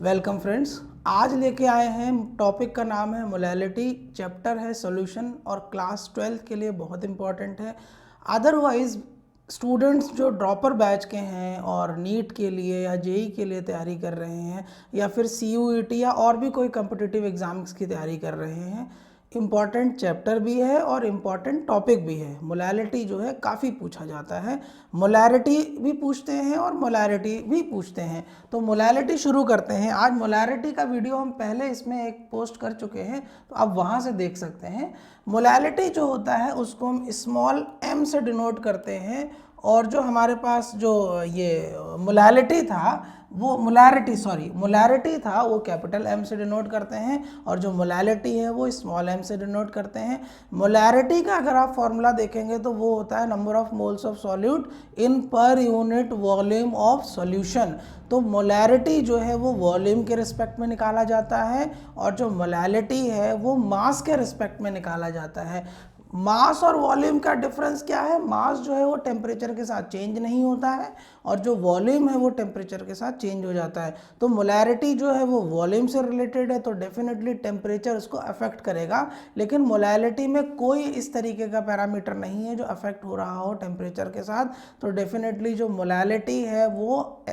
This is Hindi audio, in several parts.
Welcome friends. आज लेके आए हैं, टॉपिक का नाम है मोलैलिटी, चैप्टर है सॉल्यूशन और क्लास 12 के लिए बहुत इंपॉर्टेंट है। अदरवाइज स्टूडेंट्स जो ड्रॉपर बैच के हैं और नीट के लिए या जेई के लिए तैयारी कर रहे हैं या फिर सीयूईटी या और भी कोई कम्पिटिटिव एग्ज़ाम्स की तैयारी कर रहे हैं, इम्पॉर्टेंट चैप्टर भी है और इम्पॉर्टेंट टॉपिक भी है। मोलैलिटी जो है काफ़ी पूछा जाता है, मोलैरिटी भी पूछते हैं और मोलैरिटी भी पूछते हैं। तो मोलैलिटी शुरू करते हैं। आज मोलैरिटी का वीडियो हम पहले इसमें एक पोस्ट कर चुके हैं, तो आप वहाँ से देख सकते हैं। मोलैलिटी जो होता है उसको हम स्मॉल m से डिनोट करते हैं, और जो हमारे पास जो ये मोलैलिटी था वो मोलैरिटी था वो कैपिटल M से डिनोट करते हैं, और जो मोलैलिटी है वो स्मॉल m से डिनोट करते हैं। मोलैरिटी का अगर आप फॉर्मूला देखेंगे तो वो होता है number of moles of solute in per unit volume of solution. तो मोलैरिटी जो है वो वॉल्यूम के रिस्पेक्ट में निकाला जाता है, और जो मोलैलिटी है वो मास के रिस्पेक्ट में निकाला जाता है। मास और वॉल्यूम का डिफरेंस क्या है? मास जो है वो टेम्परेचर के साथ चेंज नहीं होता है, और जो वॉल्यूम है वो टेम्परेचर के साथ चेंज हो जाता है। तो मोलैरिटी जो है वो वॉल्यूम से रिलेटेड है, तो डेफिनेटली टेम्परेचर उसको अफेक्ट करेगा। लेकिन मोलैलिटी में कोई इस तरीके का पैरामीटर नहीं है जो अफेक्ट हो रहा हो टेम्परेचर के साथ। तो डेफिनेटली जो मोलैलिटी है वो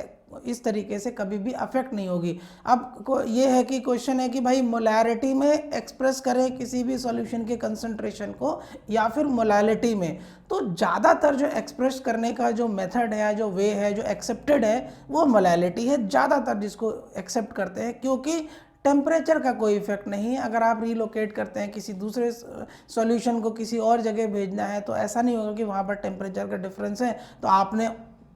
इस तरीके से कभी भी अफेक्ट नहीं होगी। अब ये है कि क्वेश्चन है कि भाई मोलैरिटी में एक्सप्रेस करें किसी भी सॉल्यूशन के कंसंट्रेशन को या फिर मोलैलिटी में। तो ज़्यादातर जो एक्सप्रेस करने का जो मेथड है, जो वे है, जो एक्सेप्टेड है वो मोलैलिटी है, ज़्यादातर जिसको एक्सेप्ट करते हैं, क्योंकि टेम्परेचर का कोई इफेक्ट नहीं है। अगर आप रीलोकेट करते हैं किसी दूसरे सॉल्यूशन को किसी और जगह भेजना है तो ऐसा नहीं होगा कि वहाँ पर टेम्परेचर का डिफरेंस है तो आपने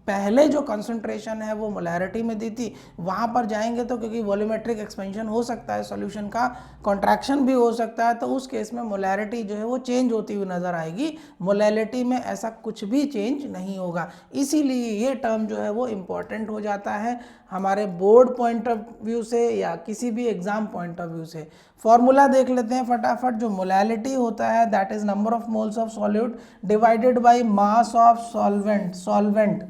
पहले जो कंसंट्रेशन है वो मोलैरिटी में दी थी, वहाँ पर जाएंगे तो क्योंकि वॉल्यूमेट्रिक एक्सपेंशन हो सकता है, सॉल्यूशन का कॉन्ट्रैक्शन भी हो सकता है, तो उस केस में मोलैरिटी जो है वो चेंज होती हुई नज़र आएगी। मोलैलिटी में ऐसा कुछ भी चेंज नहीं होगा, इसीलिए ये टर्म जो है वो इम्पॉर्टेंट हो जाता है हमारे बोर्ड पॉइंट ऑफ व्यू से या किसी भी एग्जाम पॉइंट ऑफ व्यू से। फॉर्मूला देख लेते हैं फटाफट। जो मोलैलिटी होता है that is number of moles of solute divided by mass of solvent.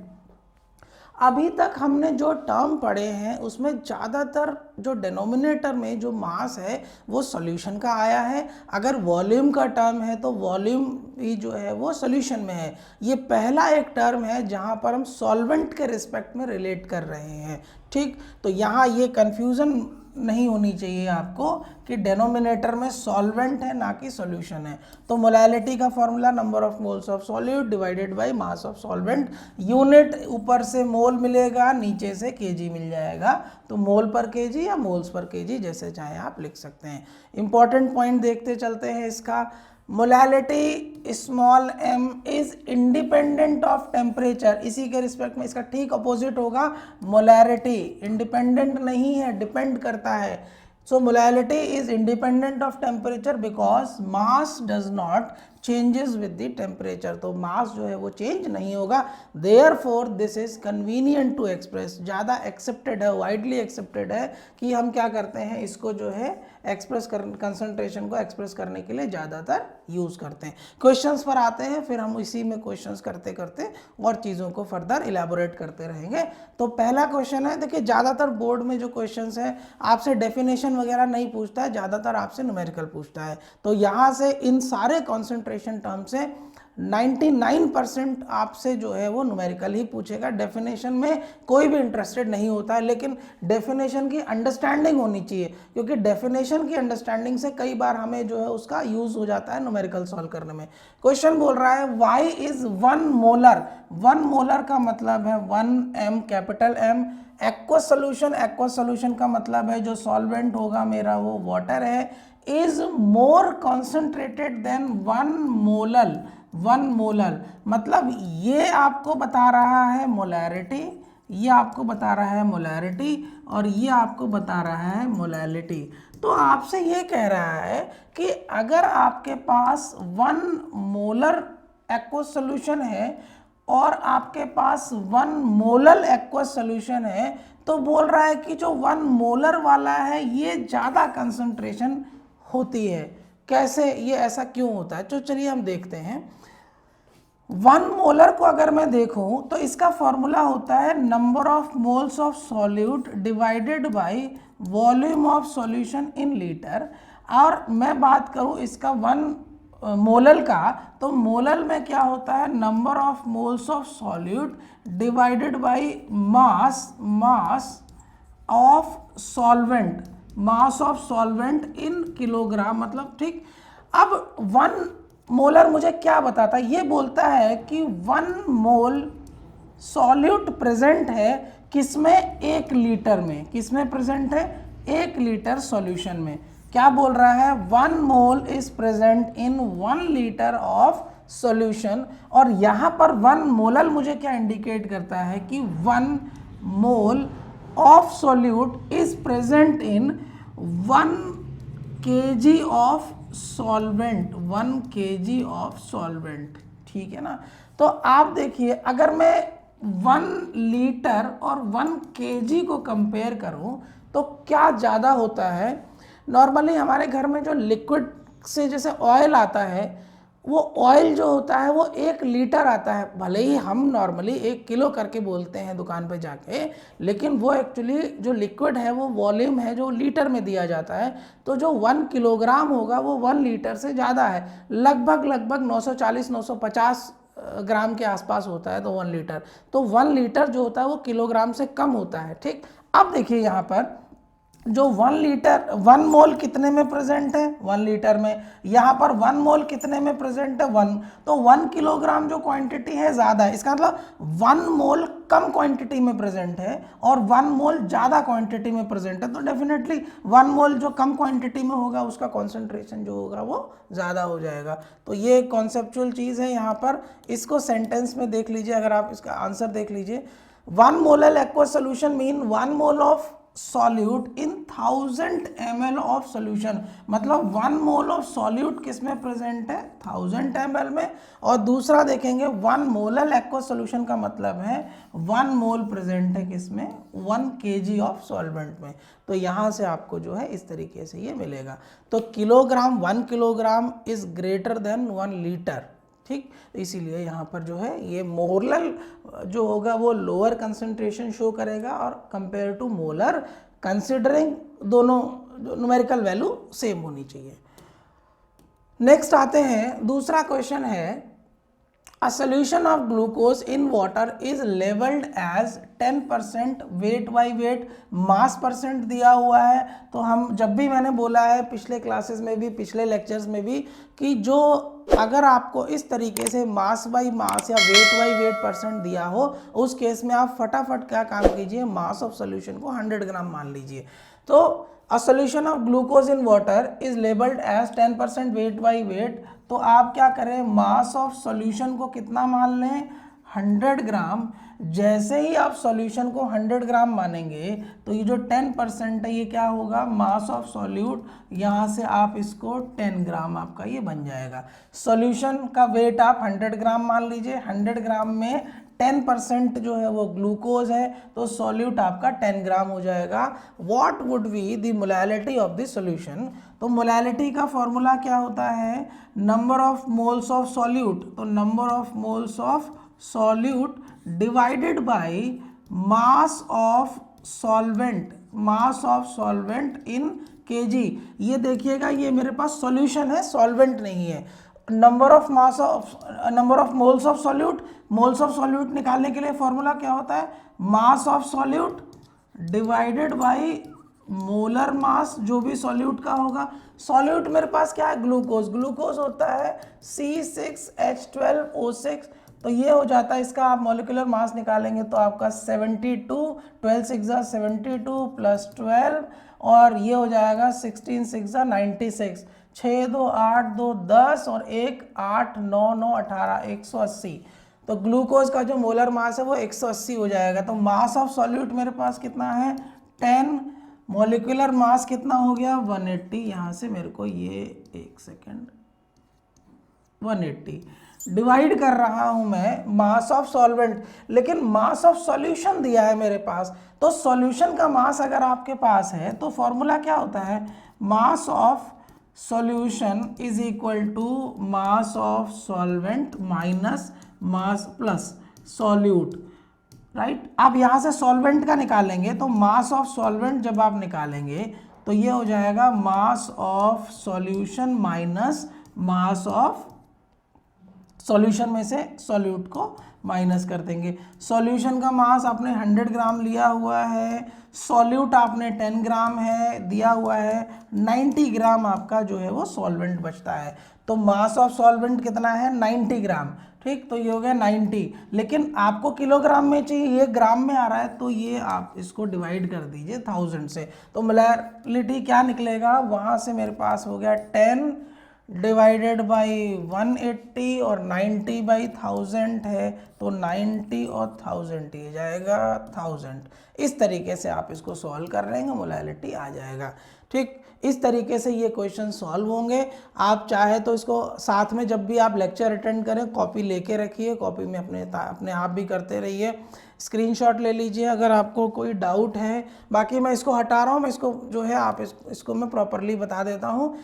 अभी तक हमने जो टर्म पढ़े हैं उसमें ज़्यादातर जो डिनोमिनेटर में जो मास है वो सॉल्यूशन का आया है। अगर वॉल्यूम का टर्म है तो वॉल्यूम भी जो है वो सॉल्यूशन में है। ये पहला एक टर्म है जहाँ पर हम सॉल्वेंट के रिस्पेक्ट में रिलेट कर रहे हैं, ठीक। तो यहाँ ये कन्फ्यूज़न नहीं होनी चाहिए आपको कि डेनोमिनेटर में सॉल्वेंट है ना कि सॉल्यूशन है। तो मोलैलिटी का formula number of moles of solute divided by mass of solvent. Unit ऊपर से मोल मिलेगा, नीचे से केजी मिल जाएगा, तो मोल पर केजी या मोल्स पर केजी जैसे चाहे आप लिख सकते हैं। इंपॉर्टेंट पॉइंट देखते चलते हैं इसका। Molality small m is independent of temperature, इसी के रिस्पेक्ट में इसका ठीक अपोजिट होगा। मोलैरिटी इंडिपेंडेंट नहीं है, डिपेंड करता है। So molality is independent of temperature because mass does not changes with the temperature. तो मास जो है वो चेंज नहीं होगा, therefore this is convenient to express. ज़्यादा एक्सेप्टेड है, वाइडली एक्सेप्टेड है कि हम क्या करते हैं, इसको जो है एक्सप्रेस कर कंसंट्रेशन को एक्सप्रेस करने के लिए ज़्यादातर यूज़ करते हैं। क्वेश्चंस पर आते हैं, फिर हम इसी में क्वेश्चंस करते करते और चीज़ों को फर्दर इलेबोरेट करते रहेंगे। तो पहला क्वेश्चन है, देखिए ज़्यादातर बोर्ड में जो क्वेश्चंस है आपसे डेफिनेशन वगैरह नहीं पूछता है, ज़्यादातर आपसे न्यूमेरिकल पूछता है। तो यहाँ से इन सारे कॉन्सेंट्रेशन टर्म से 99% आपसे जो है वो न्यूमेरिकल ही पूछेगा। डेफिनेशन में कोई भी इंटरेस्टेड नहीं होता है, लेकिन डेफिनेशन की अंडरस्टैंडिंग होनी चाहिए, क्योंकि डेफिनेशन की अंडरस्टैंडिंग से कई बार हमें जो है उसका यूज हो जाता है न्यूमेरिकल सॉल्व करने में। क्वेश्चन बोल रहा है वाई इज 1 मोलर। 1 मोलर का मतलब है 1m capital M। Aqueous solution का मतलब है जो सॉल्वेंट होगा मेरा वो वाटर है, is more concentrated than 1 molar. मतलब ये आपको बता रहा है मोलैरिटी, ये आपको बता रहा है मोलैरिटी, और ये आपको बता रहा है मोलैलिटी। तो आपसे ये कह रहा है कि अगर आपके पास 1 मोलर एक्वस सोल्यूशन है और आपके पास 1 मोलर एक्वस सोल्यूशन है, तो बोल रहा है कि जो 1 मोलर वाला है ये ज़्यादा कंसंट्रेशन होती है। कैसे, ये ऐसा क्यों होता है? तो चलिए हम देखते हैं। 1 मोलर को अगर मैं देखूं तो इसका फॉर्मूला होता है number of moles of solute divided by volume of solution in litre. और मैं बात करूं इसका 1 मोलल का, तो मोलल में क्या होता है number of moles of solute divided by mass of solvent, mass of solvent in kilogram, मतलब ठीक। अब 1 मोलर मुझे क्या बताता है, ये बोलता है कि 1 मोल सॉल्यूट प्रेजेंट है किसमें, 1 लीटर में। किसमें प्रेजेंट है, 1 लीटर सॉल्यूशन में। क्या बोल रहा है, 1 mole is present in 1 litre of solution. और यहाँ पर 1 मोलल मुझे क्या इंडिकेट करता है कि 1 mole of solute is present in 1 kg of solvent, 1 kg of solvent, ठीक है ना। तो आप देखिए अगर मैं 1 लीटर और 1 kg को कंपेयर करूं तो क्या ज़्यादा होता है। नॉर्मली हमारे घर में जो लिक्विड से जैसे ऑयल आता है, वो ऑयल जो होता है वो 1 लीटर आता है। भले ही हम नॉर्मली 1 किलो करके बोलते हैं दुकान पे जाके, लेकिन वो एक्चुअली जो लिक्विड है वो वॉल्यूम है जो लीटर में दिया जाता है। तो जो 1 किलोग्राम होगा वो 1 लीटर से ज़्यादा है, लगभग 940-950 ग्राम के आसपास होता है। तो 1 लीटर, तो 1 लीटर जो होता है वो किलोग्राम से कम होता है, ठीक। अब देखिए यहाँ पर जो 1 लीटर, 1 मोल कितने में प्रेजेंट है, 1 लीटर में। यहाँ पर 1 मोल कितने में प्रेजेंट है, 1। तो 1 किलोग्राम जो क्वांटिटी है ज़्यादा है, इसका मतलब 1 मोल कम क्वांटिटी में प्रेजेंट है और 1 मोल ज़्यादा क्वांटिटी में प्रेजेंट है। तो डेफिनेटली 1 मोल जो कम क्वांटिटी में होगा उसका कॉन्सेंट्रेशन जो होगा वो ज़्यादा हो जाएगा। तो ये एक कॉन्सेप्चुअल चीज़ है यहाँ पर। इसको सेंटेंस में देख लीजिए, अगर आप इसका आंसर देख लीजिए, 1 molal aqua solution mean 1 mole of solute in 1000 ml of solution. मतलब 1 मोल ऑफ सॉल्यूट किस में प्रेजेंट है, 1000 ml में। और दूसरा देखेंगे 1 मोलल एक्वा सॉल्यूशन का मतलब है 1 मोल प्रेजेंट है किसमें, 1 kg ऑफ सॉल्वेंट में। तो यहाँ से आपको जो है इस तरीके से ये मिलेगा। तो kilogram, 1 kilogram is greater than 1 litre, ठीक। इसीलिए यहाँ पर जो है ये मोलल जो होगा वो लोअर कंसंट्रेशन शो करेगा और कंपेयर टू मोलर, कंसिडरिंग दोनों न्यूमेरिकल वैल्यू सेम होनी चाहिए। नेक्स्ट आते हैं, दूसरा क्वेश्चन है, A solution of glucose in water is labeled as 10% weight by weight, mass percent दिया हुआ है। तो हम जब भी, मैंने बोला है पिछले क्लासेस में भी, पिछले लेक्चर्स में भी, कि जो अगर आपको इस तरीके से मास बाई मास या वेट बाई वेट परसेंट दिया हो, उस केस में आप फटाफट क्या काम कीजिए, मास ऑफ सोल्यूशन को 100 ग्राम मान लीजिए। तो A solution of glucose in water is labeled as 10% weight by weight। तो आप क्या करें, मास ऑफ सॉल्यूशन को कितना मान लें, 100 ग्राम। जैसे ही आप सॉल्यूशन को 100 ग्राम मानेंगे तो ये जो 10% है ये क्या होगा, मास ऑफ सॉल्यूट। यहाँ से आप इसको 10 ग्राम आपका ये बन जाएगा। सॉल्यूशन का वेट आप 100 ग्राम मान लीजिए, 100 ग्राम में 10% जो है वो ग्लूकोज है, तो सॉल्यूट आपका 10 ग्राम हो जाएगा। What would be the molality of the solution. तो मोलैलिटी का फॉर्मूला क्या होता है, number of moles of solute. तो number of moles of solute divided by mass of solvent, mass of solvent in KG. ये देखिएगा ये मेरे पास सॉल्यूशन है, सॉल्वेंट नहीं है। Number of moles of solute, moles of solute निकालने के लिए फॉर्मूला क्या होता है, mass of solute divided by molar mass, जो भी सॉल्यूट का होगा। सॉल्यूट मेरे पास क्या है, ग्लूकोज। ग्लूकोज होता है C6H12O6। तो ये हो जाता है, इसका आप मॉलिक्यूलर मास निकालेंगे तो आपका 72, 12 6 72 प्लस 12, और ये हो जाएगा 16 6 96, 6 2 8 2 10 और 1 8 9 9 18, 180। तो ग्लूकोज का जो मोलर मास है वो 180 हो जाएगा। तो मास ऑफ सॉल्यूट मेरे पास कितना है, 10। मॉलिक्यूलर मास कितना हो गया, 180। यहाँ से मेरे को ये, एक सेकेंड, 180 डिवाइड कर रहा हूं मैं मास ऑफ सॉल्वेंट, लेकिन मास ऑफ सॉल्यूशन दिया है मेरे पास। तो सॉल्यूशन का मास अगर आपके पास है तो फॉर्मूला क्या होता है, mass of solution is equal to mass of solvent minus mass plus solute, right. आप यहाँ से सॉल्वेंट का निकालेंगे तो मास ऑफ सॉल्वेंट जब आप निकालेंगे तो ये हो जाएगा मास of solution minus mass of solution में से सॉल्यूट को माइनस कर देंगे। सॉल्यूशन का मास आपने 100 ग्राम लिया हुआ है, सॉल्यूट आपने 10 ग्राम है दिया हुआ है, 90 ग्राम आपका जो है वो सॉल्वेंट बचता है। तो मास ऑफ सॉल्वेंट कितना है 90 ग्राम, ठीक। तो ये हो गया 90, लेकिन आपको किलोग्राम में चाहिए, ये ग्राम में आ रहा है, तो ये आप इसको डिवाइड कर दीजिए 1000 से। तो मोलैलिटी क्या निकलेगा, वहाँ से मेरे पास हो गया 10 डिवाइडेड बाई 180 और 90 बाई 1000 है, तो 90 और 1000 ये जाएगा 1000। इस तरीके से आप इसको सॉल्व कर लेंगे, मोलैलिटी आ जाएगा, ठीक। इस तरीके से ये क्वेश्चन सॉल्व होंगे। आप चाहे तो इसको साथ में जब भी आप लेक्चर अटेंड करें कॉपी लेके रखिए, कॉपी में अपने आप भी करते रहिए, स्क्रीनशॉट ले लीजिए अगर आपको कोई डाउट है। बाकी मैं इसको हटा रहा हूँ, मैं इसको जो है आप इसको मैं प्रॉपरली बता देता हूँ।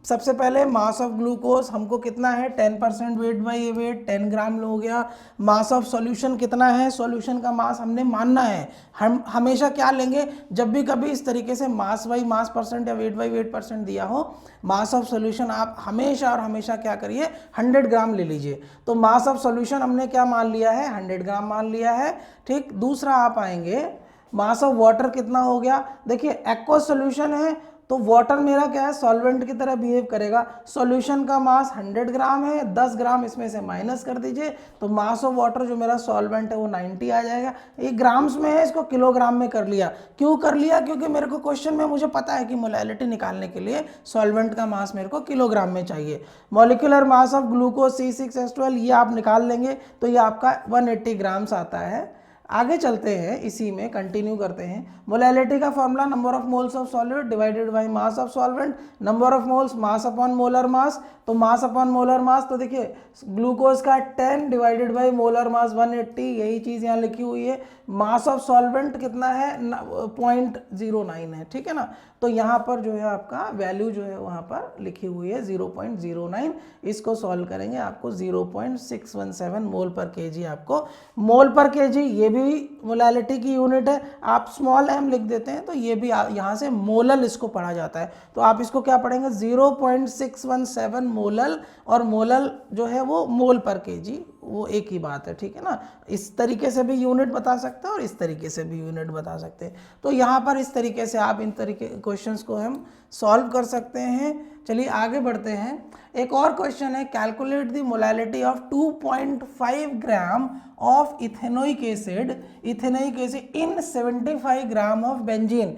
सबसे पहले मास ऑफ ग्लूकोज हमको कितना है 10% वेट बाई वेट 10 ग्राम हो गया। मास ऑफ सॉल्यूशन कितना है, सॉल्यूशन का मास हमने मानना है। हम हमेशा क्या लेंगे, जब भी कभी इस तरीके से मास बाई मास परसेंट या वेट बाई वेट परसेंट दिया हो, मास ऑफ सॉल्यूशन आप हमेशा और हमेशा क्या करिए 100 ग्राम ले लीजिए। तो मास ऑफ सॉल्यूशन हमने क्या मान लिया है 100 ग्राम मान लिया है, ठीक। दूसरा आप आएंगे मास ऑफ वाटर कितना हो गया, देखिए एक्वस सॉल्यूशन है तो वाटर मेरा क्या है सॉल्वेंट की तरह बिहेव करेगा। सॉल्यूशन का मास 100 ग्राम है, 10 ग्राम इसमें से माइनस कर दीजिए तो मास ऑफ वाटर जो मेरा सॉल्वेंट है वो 90 आ जाएगा। ये ग्राम्स में है, इसको किलोग्राम में कर लिया। क्यों कर लिया, क्योंकि मेरे को क्वेश्चन में मुझे पता है कि मोलैलिटी निकालने के लिए सॉल्वेंट का मास मेरे को किलोग्राम में चाहिए। Molecular mass of glucose C6H12 ये आप निकाल लेंगे तो ये आपका 180 ग्राम्स आता है। आगे चलते हैं, इसी में कंटिन्यू करते हैं। मोलैलिटी का formula number of moles of solute divided by mass of solvent, number of moles mass upon molar mass. तो मास अपॉन मोलर मास, तो देखिए ग्लूकोज का 10 डिवाइडेड बाय मोलर मास 180, यही चीज़ यहाँ लिखी हुई है। मास ऑफ सॉल्वेंट कितना है 0.09 है, ठीक है ना। तो यहाँ पर जो है आपका वैल्यू जो है वहाँ पर लिखी हुई है 0.09। इसको सॉल्व करेंगे आपको 0.617 मोल पर केजी, आपको मोल पर केजी ये भी मोलैलिटी की यूनिट है। आप स्मॉल m लिख देते हैं तो ये भी यहाँ से मोलल इसको पढ़ा जाता है। तो आप इसको क्या पढ़ेंगे 0.617 मोलल, और मोलल जो है वो मोल पर केजी, वो एक ही बात है, ठीक है ना। इस तरीके से भी यूनिट बता सकते हैं और इस तरीके से भी यूनिट बता सकते हैं। तो यहाँ पर इस तरीके से आप इन तरीके क्वेश्चंस को हम सॉल्व कर सकते हैं। चलिए आगे बढ़ते हैं। एक और क्वेश्चन है, calculate the molality of 2.5 gram of ethanoic acid in 75 gram of benzene.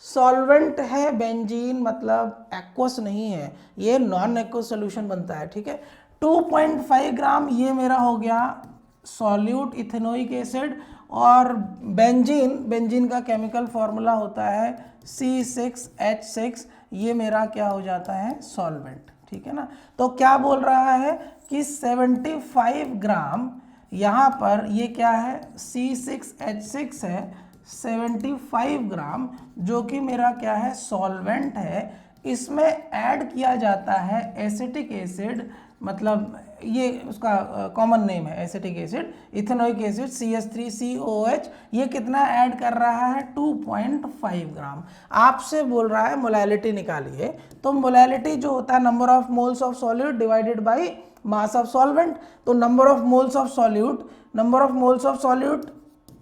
Solvent है बेंजीन, मतलब एक्वस नहीं है, ये नॉन एक्वस सोल्यूशन बनता है, ठीक है। 2.5 ग्राम ये मेरा हो गया सॉल्यूट इथेनोइक एसिड, और बेंजीन का केमिकल फॉर्मूला होता है C6H6, ये मेरा क्या हो जाता है सॉल्वेंट, ठीक है ना। तो क्या बोल रहा है कि 75 ग्राम, यहाँ पर ये क्या है C6H6 है, 75 ग्राम जो कि मेरा क्या है सॉल्वेंट है, इसमें ऐड किया जाता है एसिटिक एसिड, मतलब ये उसका कॉमन नेम है acetic acid, ethanoic acid CH3COH, ये कितना ऐड कर रहा है 2.5 ग्राम। आपसे बोल रहा है मोलैलिटी निकालिए, तो मोलैलिटी जो होता है number of moles of solute divided by mass of solvent. तो number of moles of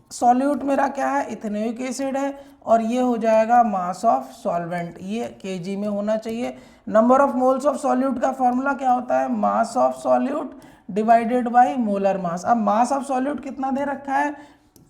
solute मेरा क्या है इथेनोइक एसिड है, और ये हो जाएगा मास ऑफ सॉल्वेंट, ये केजी में होना चाहिए। Number of moles of solute का फॉर्मूला क्या होता है mass of solute divided by molar mass. अब मास ऑफ सॉल्यूट कितना दे रखा है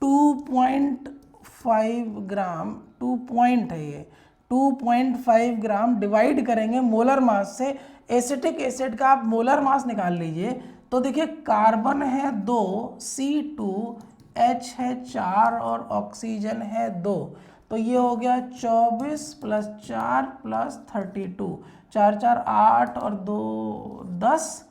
2.5 ग्राम, 2 पॉइंट है ये 2.5 ग्राम डिवाइड करेंगे मोलर मास से। एसिटिक एसिड का आप मोलर मास निकाल लीजिए, तो देखिए कार्बन है 2, C2H है 4 और ऑक्सीजन है 2, तो ये हो गया 24 + 4 + 32, 4 4 8 और 2 10,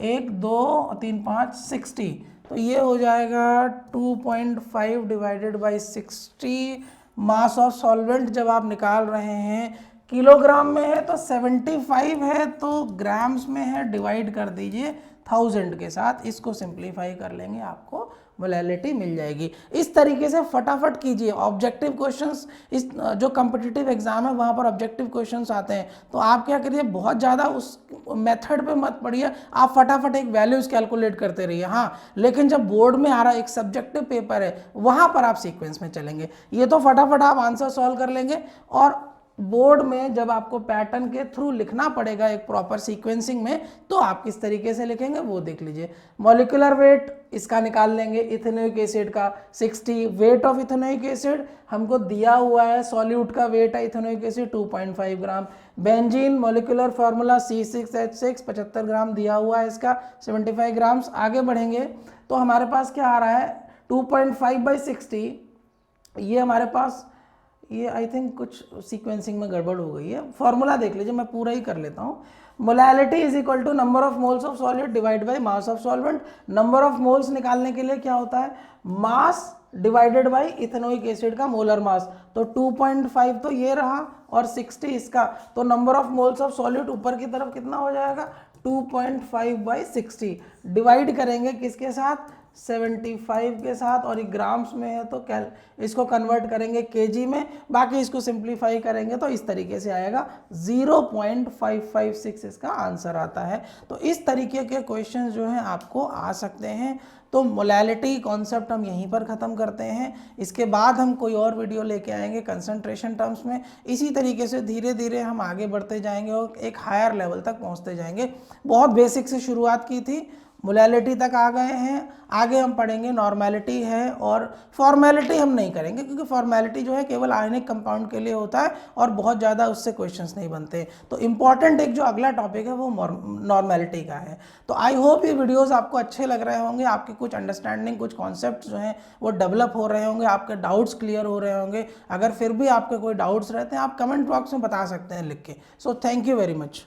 1 2 3 5 60, तो ये हो जाएगा 2.5 divided by 60। Mass of solvent जब आप निकाल रहे हैं किलोग्राम में है तो 75 है, तो ग्राम्स में है, डिवाइड कर दीजिए 1000 के साथ, इसको सिंप्लीफाई कर लेंगे, आपको मोलैलिटी मिल जाएगी। इस तरीके से फटाफट कीजिए ऑब्जेक्टिव क्वेश्चंस। इस जो कॉम्पिटिटिव एग्जाम है वहाँ पर ऑब्जेक्टिव क्वेश्चंस आते हैं, तो आप क्या करिए, बहुत ज़्यादा उस मेथड पे मत पढ़िए, आप फटाफट एक वैल्यूज कैलकुलेट करते रहिए। हाँ, लेकिन जब बोर्ड में आ रहा है, एक सब्जेक्टिव पेपर है, वहाँ पर आप सीक्वेंस में चलेंगे। ये तो फटाफट आप आंसर सॉल्व कर लेंगे, और बोर्ड में जब आपको पैटर्न के थ्रू लिखना पड़ेगा एक प्रॉपर सीक्वेंसिंग में, तो आप किस तरीके से लिखेंगे वो देख लीजिए। मॉलिक्यूलर वेट इसका निकाल लेंगे, इथेनोइक एसिड का 60, वेट ऑफ इथेनोइक एसिड हमको दिया हुआ है, सॉल्यूट का वेट है इथेनोइक एसिड 2.5 ग्राम। बेंजीन मॉलिक्यूलर फार्मूला C6H6 75 ग्राम दिया हुआ है, इसका 75 ग्राम्स। आगे बढ़ेंगे तो हमारे पास क्या आ रहा है, 2.5/60, ये हमारे पास, ये आई थिंक कुछ सीक्वेंसिंग में गड़बड़ हो गई है, फॉर्मूला देख लीजिए, मैं पूरा ही कर लेता हूँ। Molality is equal to number of moles of solid divide by mass of solvent. Number of moles निकालने के लिए क्या होता है, mass divided by ethanoic acid का मोलर मास, तो 2.5 तो ये रहा और 60 इसका, तो number of moles of solid ऊपर की तरफ कितना हो जाएगा, 2.5/60, डिवाइड करेंगे किसके साथ, 75 के साथ, और ये ग्राम्स में है तो इसको कन्वर्ट करेंगे केजी में, बाकी इसको सिंप्लीफाई करेंगे तो इस तरीके से आएगा, 0.556 इसका आंसर आता है। तो इस तरीके के क्वेश्चंस जो हैं आपको आ सकते हैं। तो मोलैलिटी कॉन्सेप्ट हम यहीं पर ख़त्म करते हैं, इसके बाद हम कोई और वीडियो लेके आएंगे कंसंट्रेशन टर्म्स में। इसी तरीके से धीरे धीरे हम आगे बढ़ते जाएंगे और एक हायर लेवल तक पहुंचते जाएंगे। बहुत बेसिक से शुरुआत की थी, मोलैलिटी तक आ गए हैं, आगे हम पढ़ेंगे नॉर्मेलिटी है, और फॉर्मेलिटी हम नहीं करेंगे क्योंकि फॉर्मेलिटी जो है केवल आयनिक कंपाउंड के लिए होता है और बहुत ज़्यादा उससे क्वेश्चंस नहीं बनते। तो इम्पॉर्टेंट एक जो अगला टॉपिक है वो नॉर्मेलिटी का है। तो आई होप ये वीडियोस आपको अच्छे लग रहे होंगे, आपके कुछ अंडरस्टैंडिंग, कुछ कॉन्सेप्ट जो हैं वो डेवलप हो रहे होंगे, आपके डाउट्स क्लियर हो रहे होंगे। अगर फिर भी आपके कोई डाउट्स रहते हैं आप कमेंट बॉक्स में बता सकते हैं लिख के। So thank you very much.